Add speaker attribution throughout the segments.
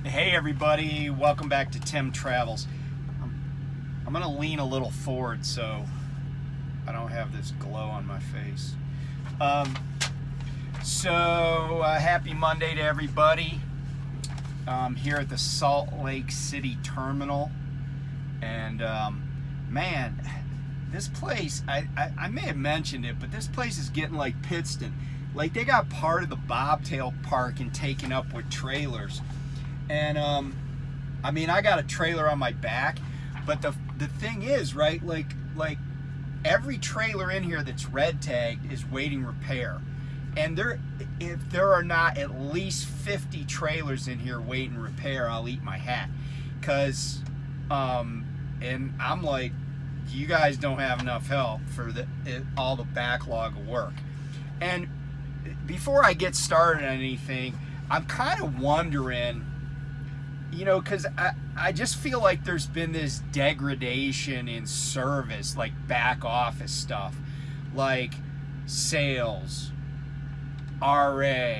Speaker 1: Hey everybody, welcome back to Tim Travels. I'm gonna lean a little forward so I don't have this glow on my face. Happy Monday to everybody. Here at the Salt Lake City Terminal, and man, this place, I may have mentioned it, but this place is getting like Pittston. Like, they got part of the bobtail parking taken up with trailers. And I mean, I got a trailer on my back, but the thing is, right, like every trailer in here that's red tagged is waiting repair. And if there are not at least 50 trailers in here waiting repair, I'll eat my hat. Cause and I'm like, you guys don't have enough help for all the backlog of work. And before I get started on anything, I'm kind of wondering, you know, because I just feel like there's been this degradation in service, like back office stuff, like sales, RA,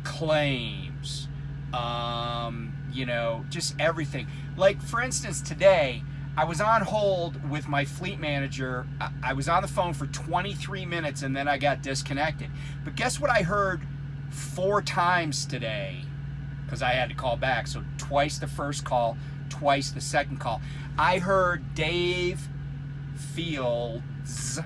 Speaker 1: claims, you know, just everything. Like, for instance, today, I was on hold with my fleet manager. I was on the phone for 23 minutes and then I got disconnected. But guess what I heard 4 times today? Because I had to call back. So twice the first call, twice the second call. I heard Dave Fields,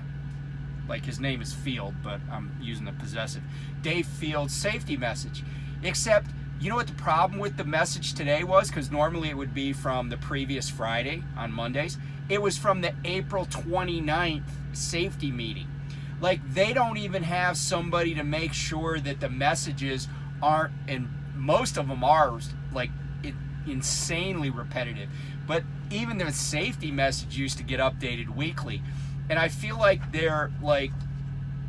Speaker 1: like his name is Field, but I'm using the possessive. Dave Fields' safety message. Except, you know what the problem with the message today was? Because normally it would be from the previous Friday on Mondays. It was from the April 29th safety meeting. Like, they don't even have somebody to make sure that the messages aren't, and most of them are like insanely repetitive, but even the safety message used to get updated weekly. And I feel like they're like,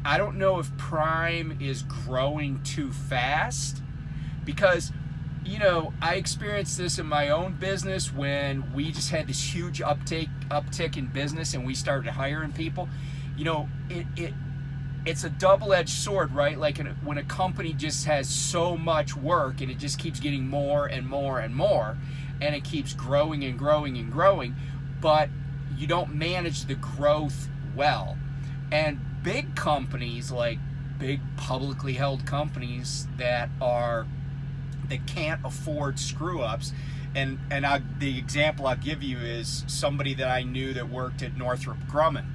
Speaker 1: I don't know if Prime is growing too fast, because, you know, I experienced this in my own business when we just had this huge uptick in business and we started hiring people. You know, it's a double-edged sword, right? Like, when a company just has so much work and it just keeps getting more and more and more, and it keeps growing and growing and growing, but you don't manage the growth well. And big companies, like big publicly held companies that can't afford screw-ups, and the example I'll give you is somebody that I knew that worked at Northrop Grumman.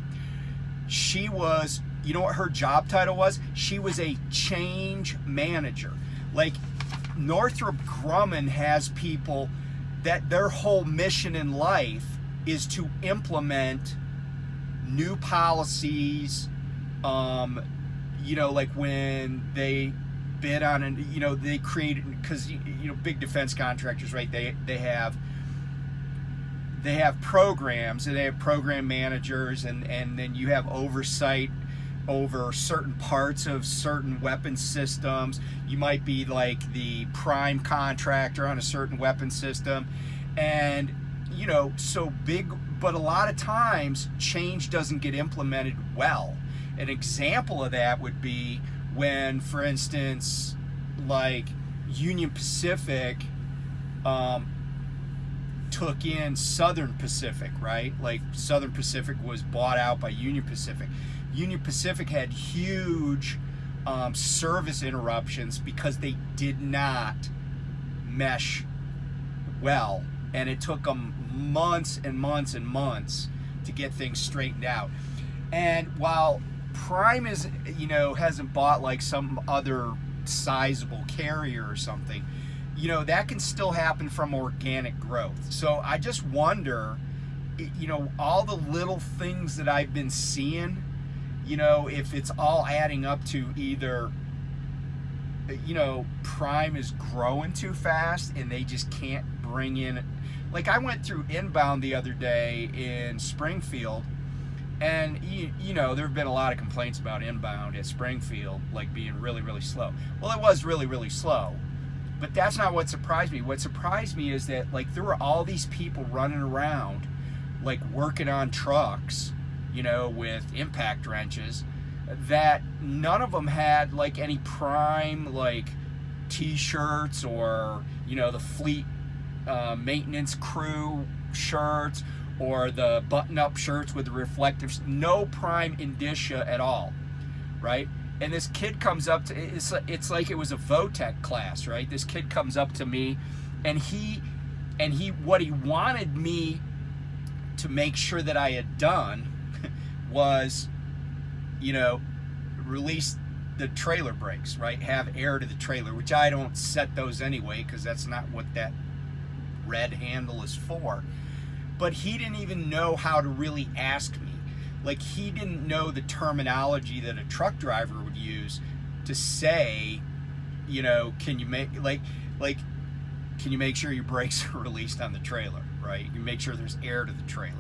Speaker 1: She was, you know what her job title was? She was a change manager. Like, Northrop Grumman has people that their whole mission in life is to implement new policies. You know, like when they bid on, and you know, they create, because you know, big defense contractors, right? They have programs, and they have program managers, and then you have oversight over certain parts of certain weapon systems. You might be like the prime contractor on a certain weapon system, and you know, so big. But a lot of times change doesn't get implemented well. An example of that would be when, for instance, like Union Pacific took in Southern Pacific, right? Like, Southern Pacific was bought out by Union Pacific. Union Pacific had huge service interruptions because they did not mesh well, and it took them months and months and months to get things straightened out. And while Prime is, you know, hasn't bought like some other sizable carrier or something, you know, that can still happen from organic growth. So I just wonder, you know, all the little things that I've been seeing, you know, if it's all adding up to either, you know, Prime is growing too fast and they just can't bring in. Like, I went through inbound the other day in Springfield, and you know, there have been a lot of complaints about inbound at Springfield, like being really, really slow. Well, it was really, really slow, but that's not what surprised me. What surprised me is that, like, there were all these people running around, like, working on trucks, you know, with impact wrenches, that none of them had like any Prime, like, t-shirts or, you know, the fleet maintenance crew shirts or the button-up shirts with the reflectives. No prime indicia at all, right? And this kid comes up to, it's like it was a Votech class, right? This kid comes up to me, and what he wanted me to make sure that I had done was, you know, release the trailer brakes, right? Have air to the trailer, which I don't set those anyway, because that's not what that red handle is for. But he didn't even know how to really ask me. Like, he didn't know the terminology that a truck driver would use to say, you know, can you make, can you make sure your brakes are released on the trailer, right? You make sure there's air to the trailer.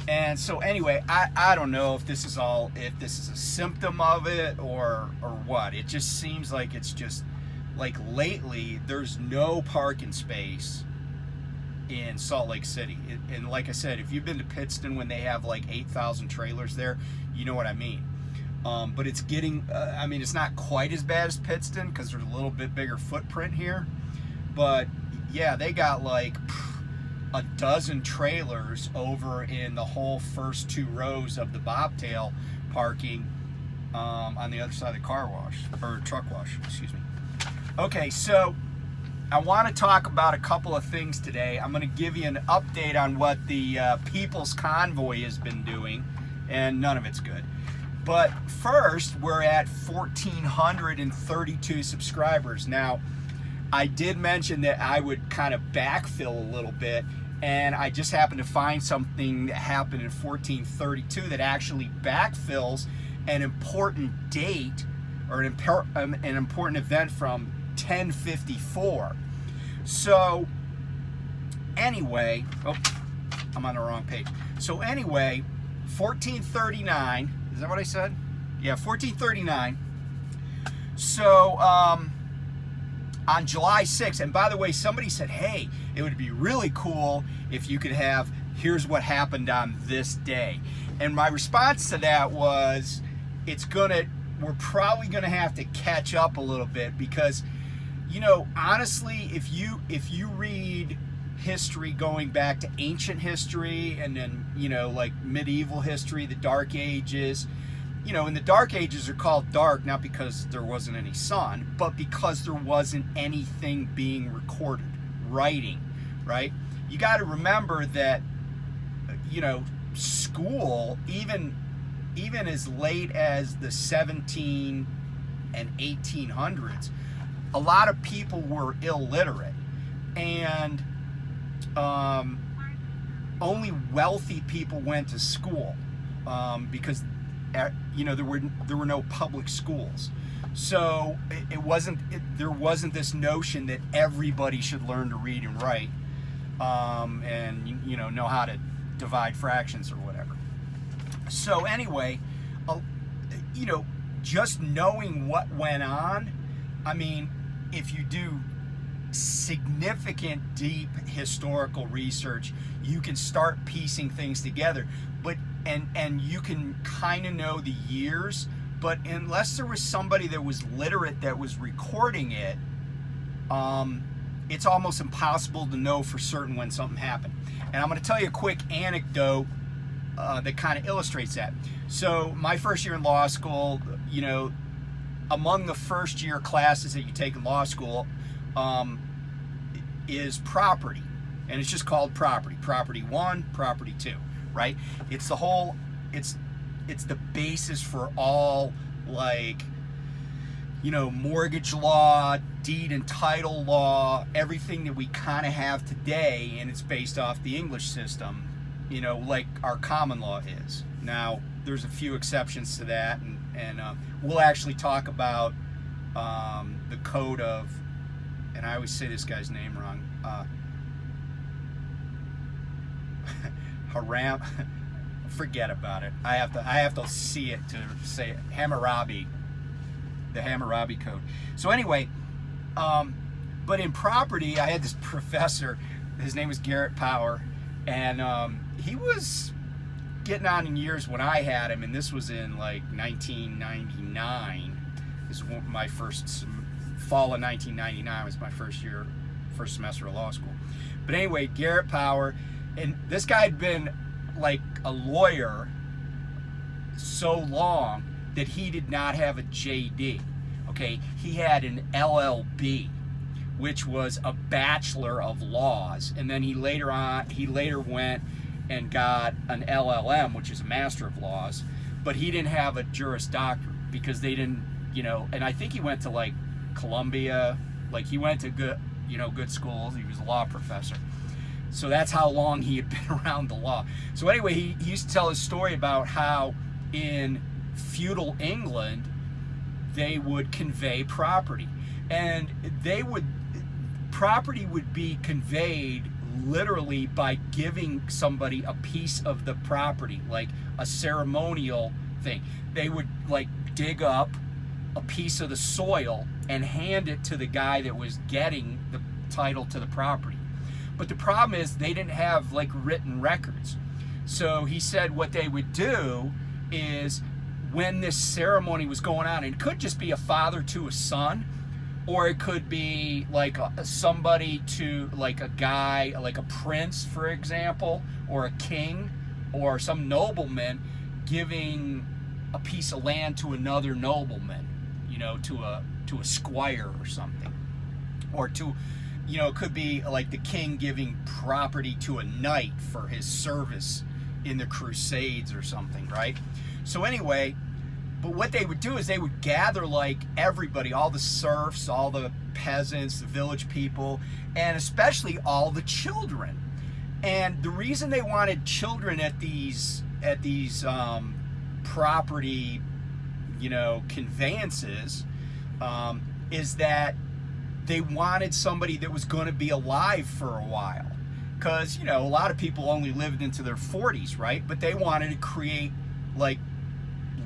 Speaker 1: And so anyway, I don't know if this is a symptom of it or what. It just seems like it's just, like, lately there's no parking space in Salt Lake City. And like I said, if you've been to Pittston when they have like 8,000 trailers there, you know what I mean. But it's getting, I mean, it's not quite as bad as Pittston because there's a little bit bigger footprint here. But yeah, they got like a dozen trailers over in the whole first 2 rows of the bobtail parking on the other side of the car wash, or truck wash, excuse me. Okay, so I want to talk about a couple of things today. I'm going to give you an update on what the People's Convoy has been doing, and none of it's good. But first, we're at 1,432 subscribers. Now, I did mention that I would kind of backfill a little bit, and I just happened to find something that happened in 1432 that actually backfills an important date or an important event from 1054. So anyway, oh, I'm on the wrong page. So anyway, 1439, is that what I said? Yeah, 1439. So on July 6th, and by the way, somebody said, hey, it would be really cool if you could have, here's what happened on this day. And my response to that was, we're probably gonna have to catch up a little bit, because, you know, honestly, if you read history going back to ancient history and then, you know, like medieval history, the Dark Ages, you know, and the Dark Ages are called dark not because there wasn't any sun, but because there wasn't anything being recorded, writing, right? You got to remember that, you know, school, even as late as the 17 and 1800s, a lot of people were illiterate, and only wealthy people went to school because, you know, there were no public schools. So there wasn't this notion that everybody should learn to read and write, and, you know how to divide fractions or whatever. So anyway, you know, just knowing what went on, I mean, if you do significant, deep historical research, you can start piecing things together. But and you can kind of know the years, but unless there was somebody that was literate that was recording it, it's almost impossible to know for certain when something happened. And I'm going to tell you a quick anecdote that kind of illustrates that. So my first year in law school, you know, among the first year classes that you take in law school is property, and it's just called property. Property 1, property 2, right? It's the whole, it's the basis for all, like, you know, mortgage law, deed and title law, everything that we kind of have today, and it's based off the English system, you know, like our common law is. Now, there's a few exceptions to that, and we'll actually talk about the code of, and I always say this guy's name wrong, Haram, forget about it. I have to see it to say it. Hammurabi, the Hammurabi code. So anyway, but in property, I had this professor, his name was Garrett Power, and he was getting on in years when I had him, and this was in like 1999 is my first fall of 1999 was my first semester of law school. But anyway, Garrett Power, and this guy had been like a lawyer so long that he did not have a JD. Okay, he had an LLB, which was a Bachelor of Laws, and then he later went and got an LLM, which is a Master of Laws, but he didn't have a Juris Doctorate because they didn't, and I think he went to like Columbia, like he went to good schools. He was a law professor. So that's how long he had been around the law. So anyway, he used to tell his story about how in feudal England, they would convey property. And property would be conveyed literally by giving somebody a piece of the property, like a ceremonial thing. They would like dig up a piece of the soil and hand it to the guy that was getting the title to the property. But the problem is they didn't have like written records. So he said what they would do is when this ceremony was going on, and it could just be a father to a son, or it could be like somebody to like a guy, like a prince, for example, or a king, or some nobleman giving a piece of land to another nobleman, to a squire or something, or to, it could be like the king giving property to a knight for his service in the Crusades or something, right? So anyway, but what they would do is they would gather like everybody, all the serfs, all the peasants, the village people, and especially all the children. And the reason they wanted children at these property, conveyances, is that they wanted somebody that was going to be alive for a while. Because, a lot of people only lived into their 40s, right? But they wanted to create like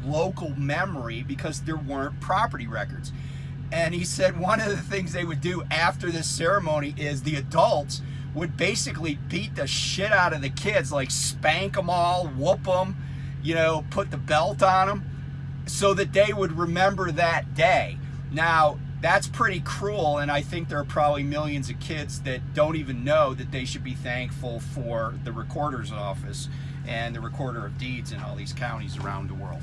Speaker 1: local memory because there weren't property records. And he said one of the things they would do after this ceremony is the adults would basically beat the shit out of the kids, like spank them all, whoop them, put the belt on them, so that they would remember that day. Now, that's pretty cruel, and I think there are probably millions of kids that don't even know that they should be thankful for the recorder's office and the recorder of deeds in all these counties around the world.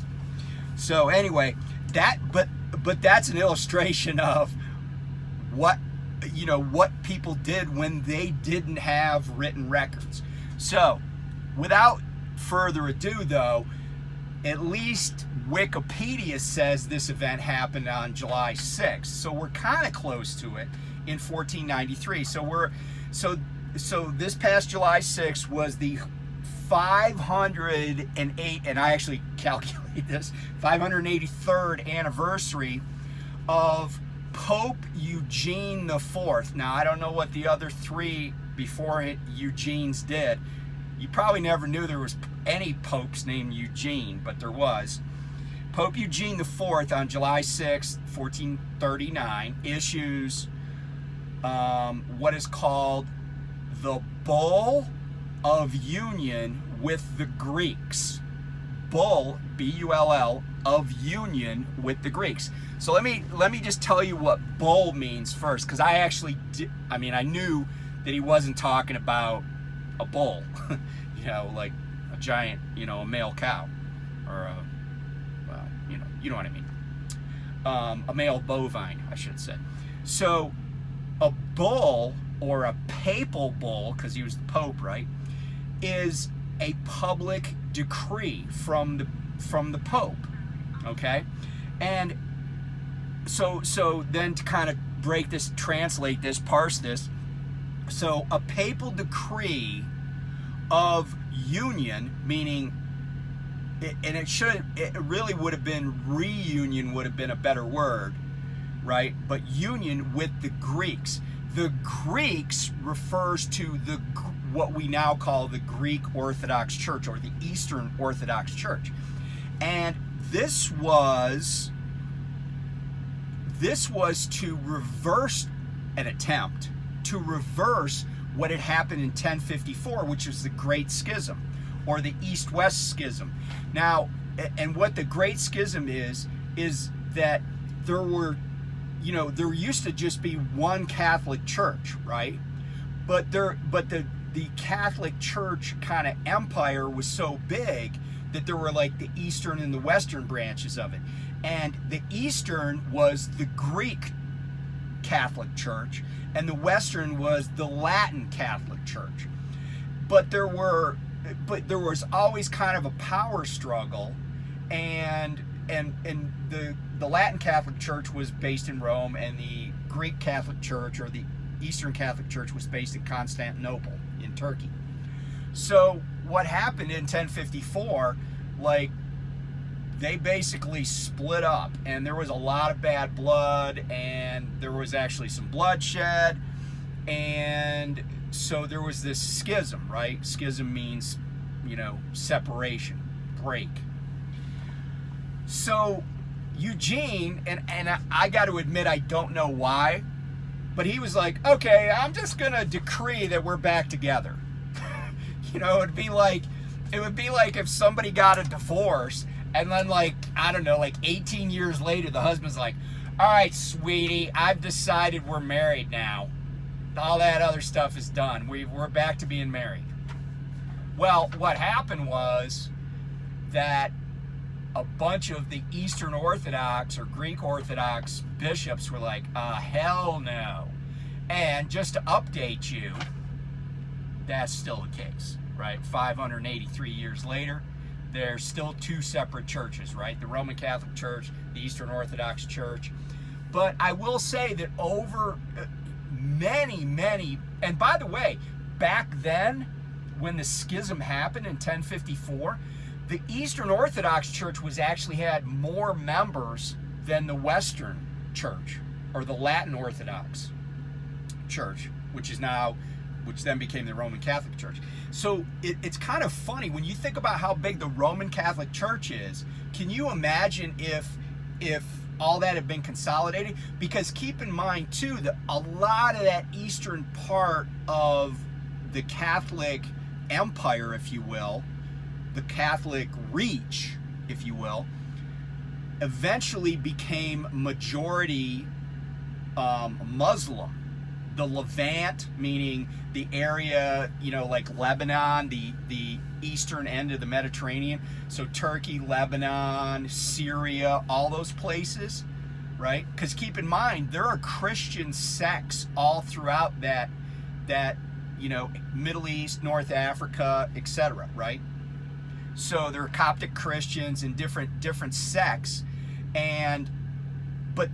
Speaker 1: So anyway, but that's an illustration of what people did when they didn't have written records. So, without further ado though, at least Wikipedia says this event happened on July 6th. So we're kind of close to it in 1493. So this past July 6th was the 508, and I actually calculate this, 583rd anniversary of Pope Eugene IV. Now, I don't know what the other three before Eugene's did. You probably never knew there was any popes named Eugene, but there was. Pope Eugene IV on July 6, 1439, issues what is called the Bull of Union with the Greeks. Bull, B-U-L-L, of union with the Greeks. So let me just tell you what bull means first, because I knew that he wasn't talking about a bull, like a giant, a male cow, or you know what I mean, a male bovine, I should say. So a bull, or a papal bull, because he was the Pope, right, is a public decree from the Pope, okay? And so then to kind of break this, translate this, parse this, so a papal decree of union, meaning, and it really would have been reunion, would have been a better word, right? But union with the Greeks. The Greeks refers to what we now call the Greek Orthodox Church, or the Eastern Orthodox Church. And this was to reverse an attempt to reverse what had happened in 1054, which was the Great Schism, or the East-West Schism. Now, and what the Great Schism is that there were, there used to just be one Catholic Church, right? But the Catholic Church kind of empire was so big that there were like the Eastern and the Western branches of it. And the Eastern was the Greek Catholic Church, and the Western was the Latin Catholic Church. But there was always kind of a power struggle, and the Latin Catholic Church was based in Rome, and the Greek Catholic Church, or the Eastern Catholic Church, was based in Constantinople in Turkey. So what happened in 1054, like, they basically split up, and there was a lot of bad blood, and there was actually some bloodshed, and so there was this schism, right? Schism means, separation, break. So Eugene, and I got to admit, I don't know why, but he was like, okay, I'm just gonna decree that we're back together. It would be like if somebody got a divorce, and then, like, I don't know, like 18 years later, the husband's like, all right, sweetie, I've decided we're married now. All that other stuff is done. We're back to being married. Well, what happened was that a bunch of the Eastern Orthodox or Greek Orthodox bishops were like, hell no. And just to update you, that's still the case, right? 583 years later, there's still two separate churches, right? The Roman Catholic Church, the Eastern Orthodox Church. But I will say that over many, and by the way, back then, when the schism happened in 1054, the Eastern Orthodox Church actually had more members than the Western Church, or the Latin Orthodox Church, which then became the Roman Catholic Church. So it's kind of funny when you think about how big the Roman Catholic Church is. Can you imagine if all that had been consolidated? Because keep in mind too that a lot of that eastern part of the Catholic empire, if you will, the Catholic reach, if you will, eventually became majority Muslim. The Levant, meaning the area, like Lebanon, the eastern end of the Mediterranean. So Turkey, Lebanon, Syria, all those places, right? Because keep in mind, there are Christian sects all throughout that Middle East, North Africa, etc., right? So there are Coptic Christians and different sects, but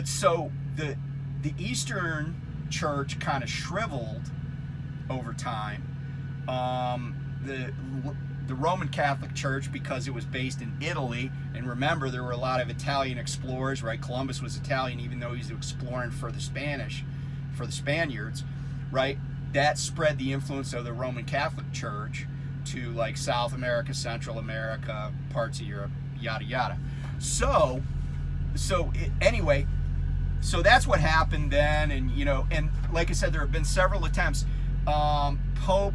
Speaker 1: so the Eastern Church kind of shriveled over time. The Roman Catholic Church, because it was based in Italy, and remember there were a lot of Italian explorers, right? Columbus was Italian, even though he's exploring for the Spaniards, right? That spread the influence of the Roman Catholic Church to like South America, Central America, parts of Europe, yada yada. Anyway, so that's what happened then, and like I said, there have been several attempts. Pope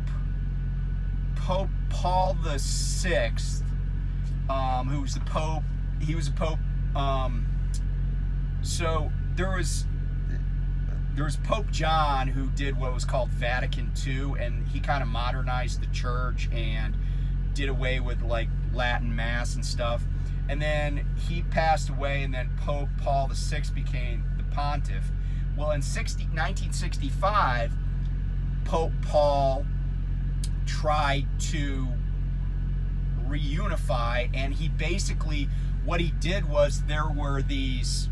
Speaker 1: Paul the Sixth, who was the Pope, he was a Pope. So there was Pope John, who did what was called Vatican II, and he kind of modernized the church and did away with like Latin Mass and stuff. And then he passed away, and then Pope Paul VI became the pontiff. Well, in 1965, Pope Paul tried to reunify, and he basically, what he did was, there were these,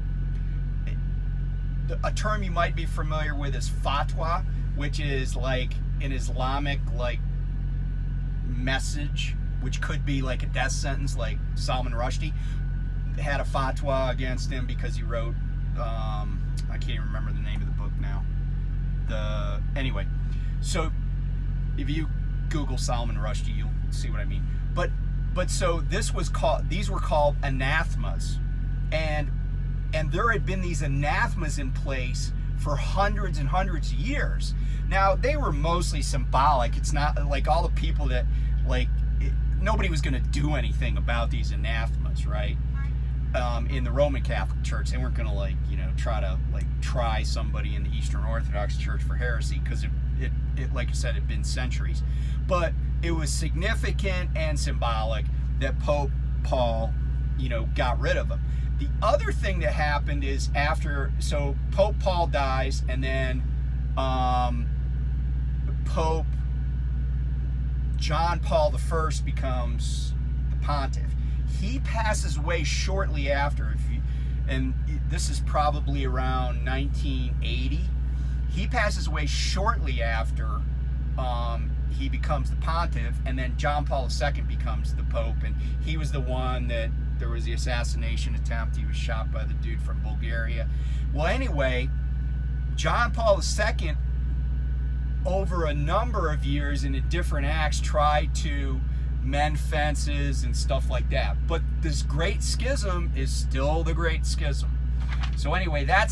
Speaker 1: a term you might be familiar with is fatwa, which is like an Islamic like message, which could be like a death sentence, like Salman Rushdie had a fatwa against him because he wrote, I can't even remember the name of the book now. Anyway, so if you Google Salman Rushdie, you'll see what I mean. But so these were called anathemas, and there had been these anathemas in place for hundreds and hundreds of years. Now, they were mostly symbolic. It's not like all the people that, like, nobody was going to do anything about these anathemas, right? in the Roman Catholic Church. They weren't going to like, you know, try somebody in the Eastern Orthodox Church for heresy, because it like I said, it had been centuries. But it was significant and symbolic that Pope Paul, you know, got rid of him. The other thing that happened is so Pope Paul dies, and then Pope John Paul I becomes the pontiff. He passes away shortly after, and this is probably around 1980. He passes away shortly after he becomes the pontiff, and then John Paul II becomes the pope, and he was the one that there was the assassination attempt. He was shot by the dude from Bulgaria. Well, anyway, John Paul II, over a number of years and in different acts, tried to mend fences and stuff like that. But this Great Schism is still the Great Schism. So anyway, that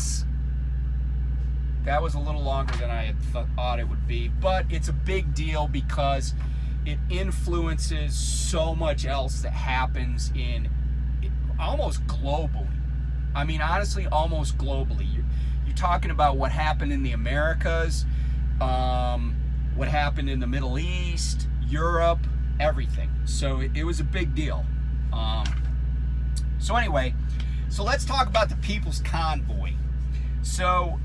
Speaker 1: was a little longer than I had thought it would be, but it's a big deal because it influences so much else that happens almost globally. I mean, honestly, almost globally. You're talking about what happened in the Americas, what happened in the Middle East, Europe, everything. So it was a big deal. So anyway, so let's talk about the People's Convoy. So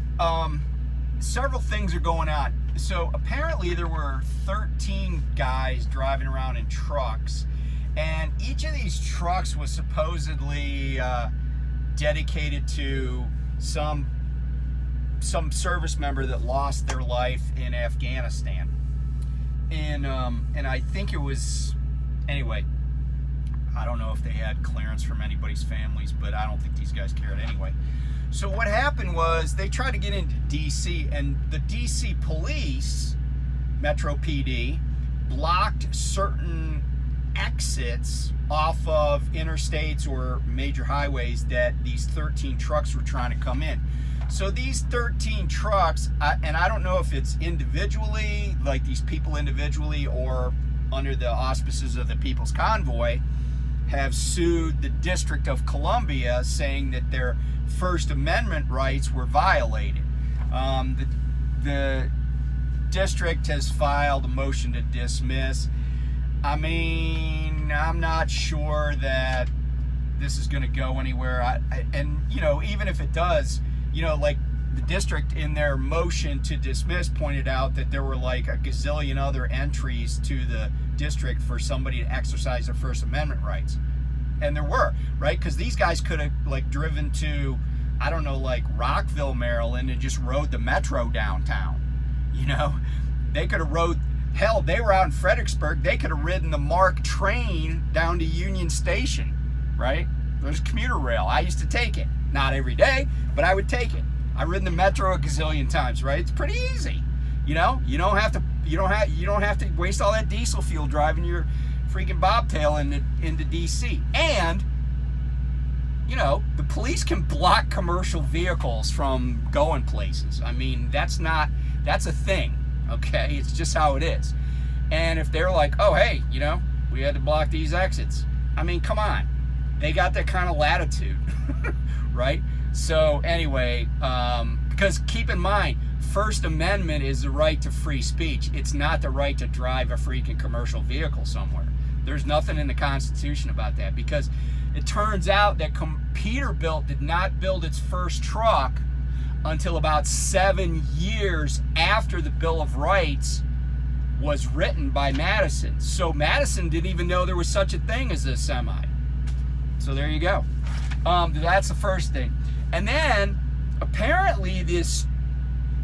Speaker 1: several things are going on. So apparently there were 13 guys driving around in trucks, and each of these trucks was supposedly dedicated to some service member that lost their life in Afghanistan. And I think it was, anyway, I don't know if they had clearance from anybody's families, but I don't think these guys cared anyway. So what happened was they tried to get into DC, and the DC police, Metro PD, blocked certain exits off of interstates or major highways that these 13 trucks were trying to come in. So these 13 trucks, and I don't know if it's individually, like these people individually, or under the auspices of the People's Convoy, have sued the District of Columbia, saying that their First Amendment rights were violated. The district has filed a motion to dismiss. I mean, I'm not sure that this is going to go anywhere. And, you know, even if it does, you know, like the district in their motion to dismiss pointed out that there were like a gazillion other entries to the district for somebody to exercise their First Amendment rights. And there were, right? Because these guys could have like driven to, I don't know, like Rockville, Maryland, and just rode the metro downtown. You know, they could have rode, hell, they were out in Fredericksburg, they could have ridden the MARC train down to Union Station, right? There's commuter rail. I used to take it. Not every day, but I would take it. I've ridden the metro a gazillion times, right? It's pretty easy. You know, you don't have to waste all that diesel fuel driving your freaking bobtail into DC. And, you know, the police can block commercial vehicles from going places. I mean, that's a thing, okay? It's just how it is. And if they're like, oh, hey, you know, we had to block these exits. I mean, come on. They got that kind of latitude, right? So anyway, because keep in mind, First Amendment is the right to free speech. It's not the right to drive a freaking commercial vehicle somewhere. There's nothing in the Constitution about that, because it turns out that Peterbilt did not build its first truck until about 7 years after the Bill of Rights was written by Madison. So Madison didn't even know there was such a thing as a semi. So there you go. That's the first thing. And then apparently this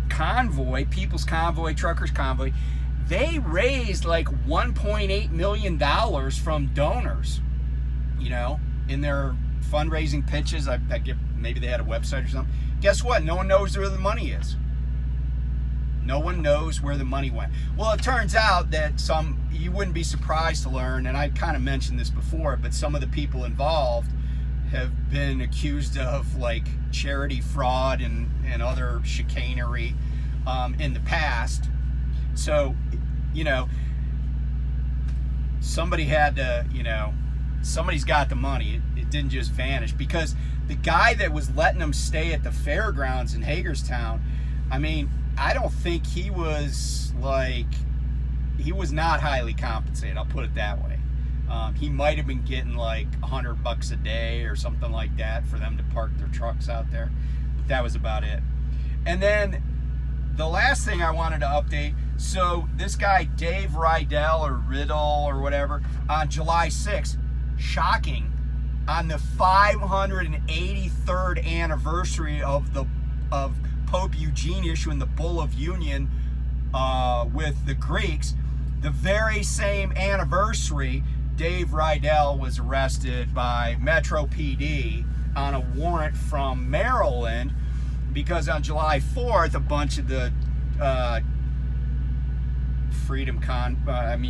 Speaker 1: convoy, People's Convoy, Truckers Convoy, they raised like $1.8 million from donors, you know, in their fundraising pitches. I get, maybe they had a website or something. Guess what? No one knows where the money is. No one knows where the money went. Well, it turns out that you wouldn't be surprised to learn, and I kind of mentioned this before, but some of the people involved have been accused of like charity fraud and other chicanery in the past. So, you know, somebody had to, you know, somebody's got the money. It didn't just vanish, because the guy that was letting them stay at the fairgrounds in Hagerstown, I mean, I don't think he was not highly compensated, I'll put it that way. He might have been getting like $100 a day or something like that for them to park their trucks out there, but that was about it. And then the last thing I wanted to update, so this guy Dave Rydell or Riddle or whatever, on July 6th, shocking, on the 583rd anniversary of Pope Eugene issuing the Bull of Union with the Greeks, the very same anniversary, Dave Rydell was arrested by Metro PD on a warrant from Maryland, because on July 4th, a bunch of the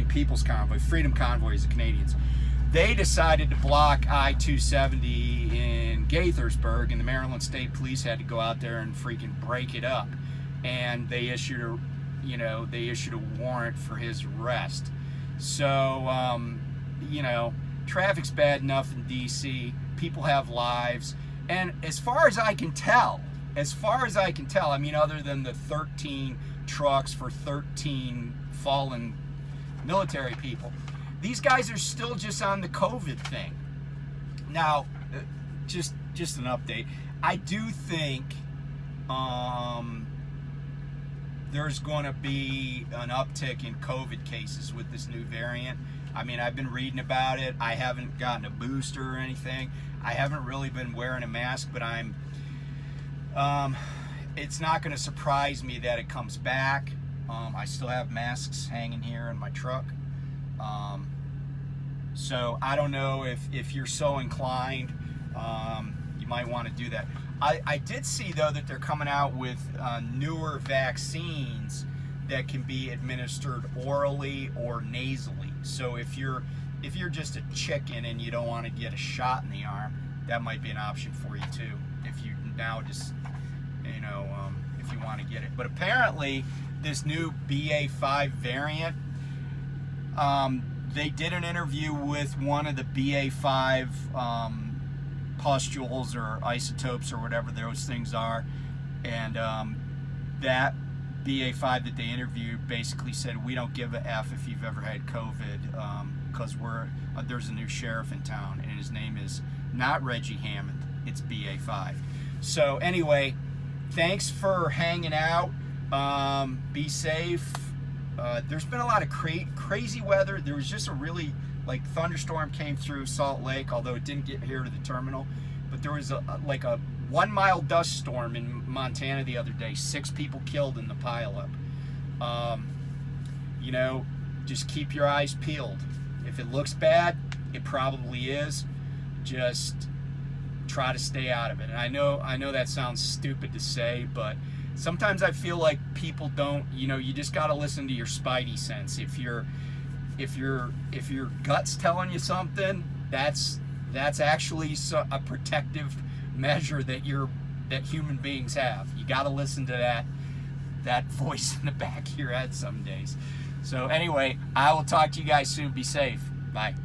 Speaker 1: People's Convoy, Freedom Convoys, the Canadians, they decided to block I-270 in Gaithersburg, and the Maryland State Police had to go out there and freaking break it up, and they issued a warrant for his arrest. So, traffic's bad enough in DC. People have lives, and as far as I can tell, I mean, other than the 13 trucks for 13 fallen military people, these guys are still just on the COVID thing. Now, just an update. I do think there's going to be an uptick in COVID cases with this new variant. I mean, I've been reading about it. I haven't gotten a booster or anything. I haven't really been wearing a mask, but it's not going to surprise me that it comes back. I still have masks hanging here in my truck. So I don't know if you're so inclined, you might want to do that. I did see, though, that they're coming out with newer vaccines that can be administered orally or nasally. So if you're just a chicken and you don't want to get a shot in the arm, that might be an option for you too. If you now just, if you want to get it. But apparently, this new BA.5 variant, they did an interview with one of the BA.5 pustules or isotopes or whatever those things are, and that BA.5 that they interviewed basically said, we don't give a F if you've ever had COVID, because there's a new sheriff in town, and his name is not Reggie Hammond, it's BA.5. So anyway, thanks for hanging out. Be safe. There's been a lot of crazy weather. There was just a really, thunderstorm came through Salt Lake, although it didn't get here to the terminal. But there was a 1 mile dust storm in Montana the other day. 6 people killed in the pileup. Just keep your eyes peeled. If it looks bad, it probably is. Just try to stay out of it. And I know that sounds stupid to say, but sometimes I feel like people don't, you just got to listen to your spidey sense. If your gut's telling you something, that's actually a protective measure that human beings have. You got to listen to that voice in the back of your head some days. So anyway, I will talk to you guys soon. Be safe. Bye.